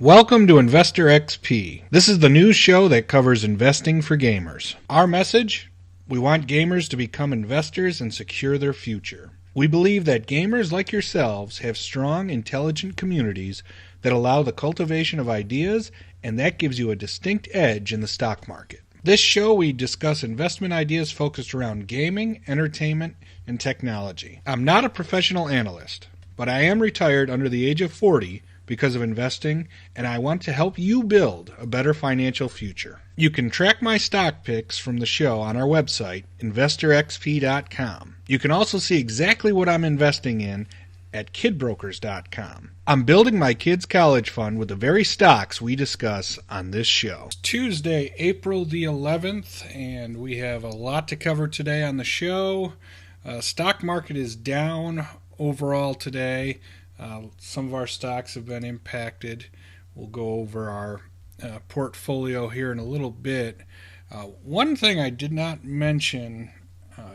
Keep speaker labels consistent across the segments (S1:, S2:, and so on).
S1: Welcome to Investor XP. This is the news show that covers investing for gamers. Our message? We want gamers to become investors and secure their future. We believe that gamers like yourselves have strong, intelligent communities that allow the cultivation of ideas, and that gives you a distinct edge in the stock market. This show, we discuss investment ideas focused around gaming, entertainment, and technology. I'm not a professional analyst, but I am retired under the age of 40 because of investing, and I want to help you build a better financial future. You can track my stock picks from the show on our website, investorxp.com. You can also see exactly what I'm investing in at kidbrokers.com. I'm building my kids' college fund with the very stocks we discuss on this show. It's Tuesday, April the 11th, and we have a lot to cover today on the show. Stock market is down overall today. Some of our stocks have been impacted. We'll go over our portfolio here in a little bit. One thing I did not mention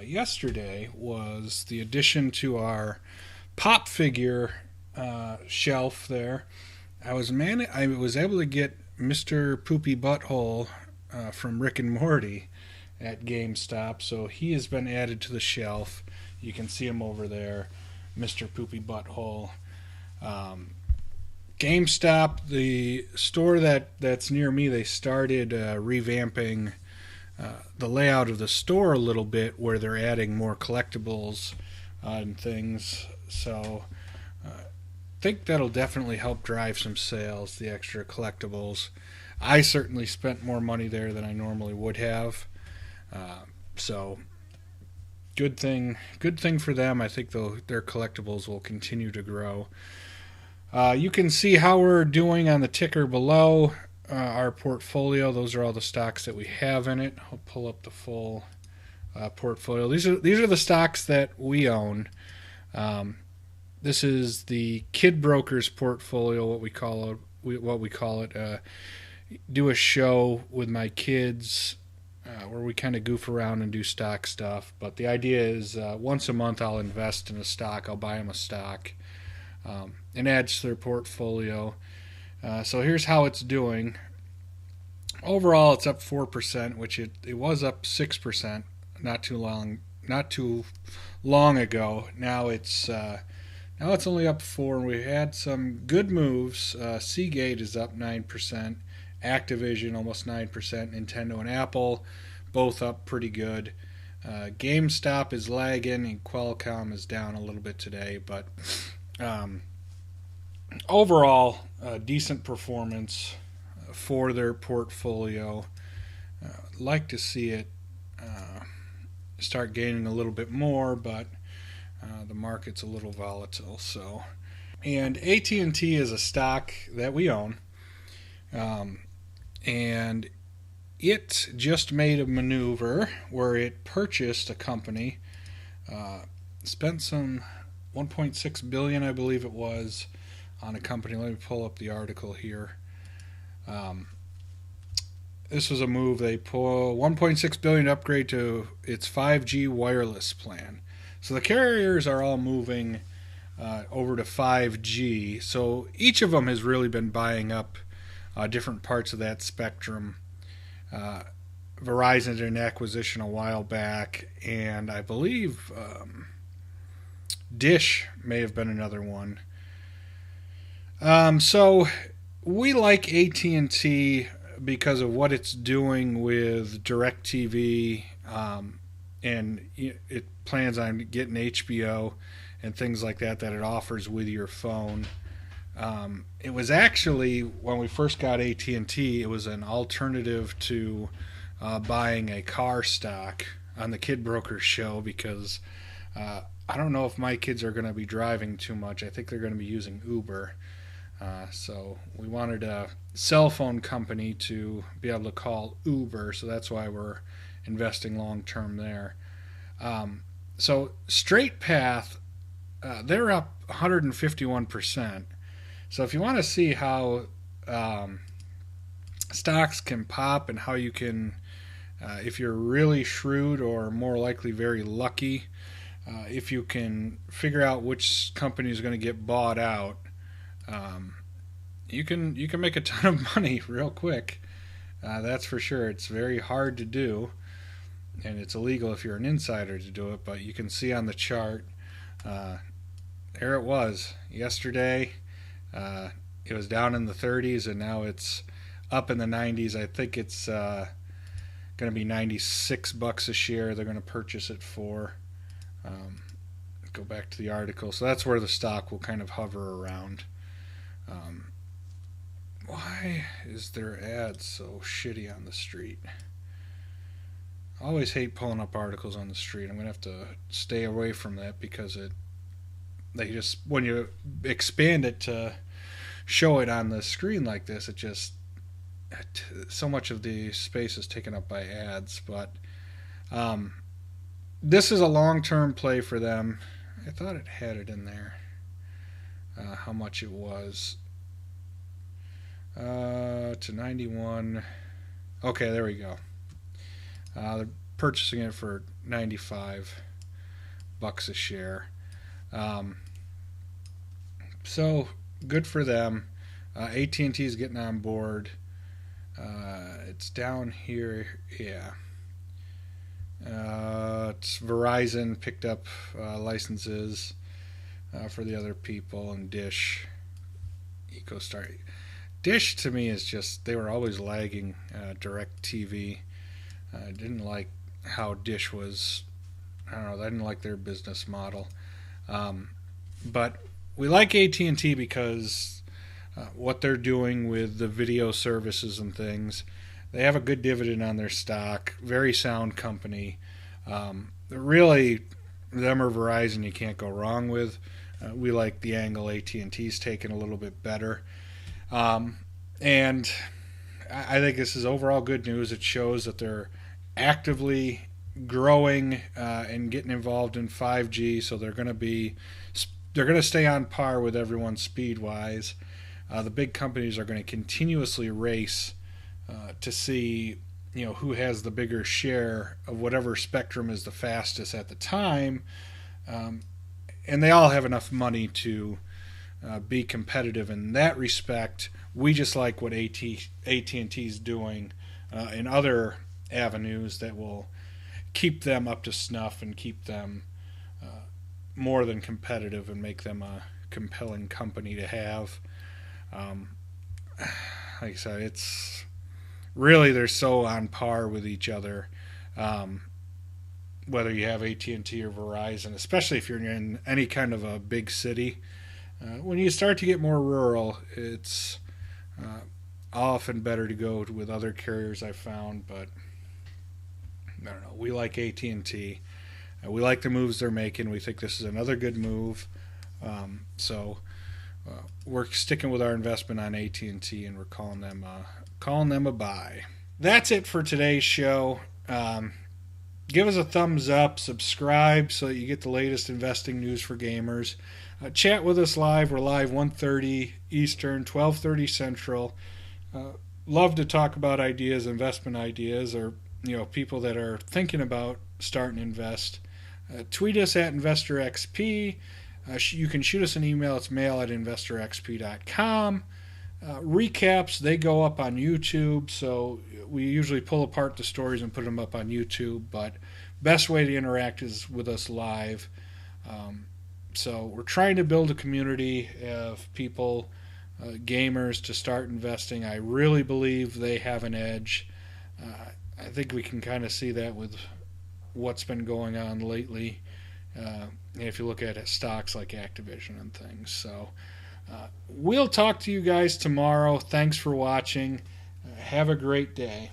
S1: yesterday was the addition to our pop figure shelf there. I was able to get Mr. Poopy Butthole from Rick and Morty at GameStop, so he has been added to the shelf. You can see him over there, Mr. Poopy Butthole. GameStop, the store that's near me, they started revamping the layout of the store a little bit, where they're adding more collectibles and things. So I think that'll definitely help drive some sales, the extra collectibles. I certainly spent more money there than I normally would have. So good thing for them. I think their collectibles will continue to grow. You can see how we're doing on the ticker below our portfolio. Those are all the stocks that we have in it. I'll pull up the full portfolio. These are the stocks that we own. This is the Kid Brokers portfolio, what we call it. Do a show with my kids where we kind of goof around and do stock stuff. But the idea is once a month I'll invest in a stock. I'll buy them a stock. And adds to their portfolio. So here's how it's doing. Overall, it's up 4%, which it was up 6% not too long ago. Now it's only up 4%. We had some good moves. Seagate is up 9%, Activision almost 9%, Nintendo and Apple both up pretty good. GameStop is lagging, and Qualcomm is down a little bit today, but overall, decent performance for their portfolio. Like to see it start gaining a little bit more, but the market's a little volatile. So, and AT&T is a stock that we own, and it just made a maneuver where it purchased a company, spent some $1.6 billion, I believe it was, on a company. Let me pull up the article here. This was a move. They pull $1.6 billion to upgrade to its 5G wireless plan. So the carriers are all moving over to 5G. So each of them has really been buying up different parts of that spectrum. Verizon did an acquisition a while back, and I believe Dish may have been another one. So we like AT&T because of what it's doing with DirecTV, and it plans on getting HBO and things like that it offers with your phone. It was actually, when we first got AT&T, it was an alternative to buying a car stock on the Kid Brokers show, because I don't know if my kids are going to be driving too much. I think they're going to be using Uber. So we wanted a cell phone company to be able to call Uber, so that's why we're investing long term there. So Straight Path, they're up 151%. So if you want to see how stocks can pop and how you can, if you're really shrewd or more likely very lucky, if you can figure out which company is going to get bought out, you can make a ton of money real quick. That's for sure. It's very hard to do, and it's illegal if you're an insider to do it. But you can see on the chart, uh, there it was yesterday. Uh, it was down in the 30s, and now it's up in the 90s. I think it's going to be $96 a share. They're going to purchase it for. Um, Go back to the article. So that's where the stock will kind of hover around. Um, why is their ads so shitty on the street? I always hate pulling up articles on the street. I'm gonna have to stay away from that because they just when you expand it to show it on the screen like this, so much of the space is taken up by ads. But um, this is a long-term play for them. I thought it had it in there. How much it was to 91. Okay, there we go. They're purchasing it for $95 a share. So good for them. AT&T is getting on board. It's down here, yeah. It's Verizon picked up licenses for the other people, and Dish, EcoStar. Dish to me is just, they were always lagging Direct TV. I didn't like how Dish was, I don't know, I didn't like their business model. But we like AT&T because what they're doing with the video services and things. They have a good dividend on their stock. Very sound company. Really, them or Verizon you can't go wrong with. We like the angle AT&T's taken a little bit better. And I think this is overall good news. It shows that they're actively growing and getting involved in 5G. So they're going to stay on par with everyone speed wise. The big companies are going to continuously race to see who has the bigger share of whatever spectrum is the fastest at the time, and they all have enough money to be competitive in that respect. We just like what AT&T is doing in other avenues that will keep them up to snuff and keep them more than competitive and make them a compelling company to have. Like I said, it's really, they're so on par with each other, whether you have AT&T or Verizon, especially if you're in any kind of a big city. When you start to get more rural, it's often better to go with other carriers, I've found. But I don't know, we like AT&T. We like the moves they're making. We think this is another good move. So we're sticking with our investment on AT&T, and we're calling them a buy. That's it for today's show. Give us a thumbs up, subscribe so that you get the latest investing news for gamers. Chat with us live. We're live 1:30 Eastern, 12:30 Central. Love to talk about ideas, investment ideas, or people that are thinking about starting to invest. Tweet us at InvestorXP. You can shoot us an email. It's mail@investorxp.com. Recaps, they go up on YouTube, so we usually pull apart the stories and put them up on YouTube, but best way to interact is with us live. So we're trying to build a community of people, gamers, to start investing. I really believe they have an edge. I think we can kind of see that with what's been going on lately. If you look at stocks like Activision and things. So we'll talk to you guys tomorrow. Thanks for watching. Have a great day.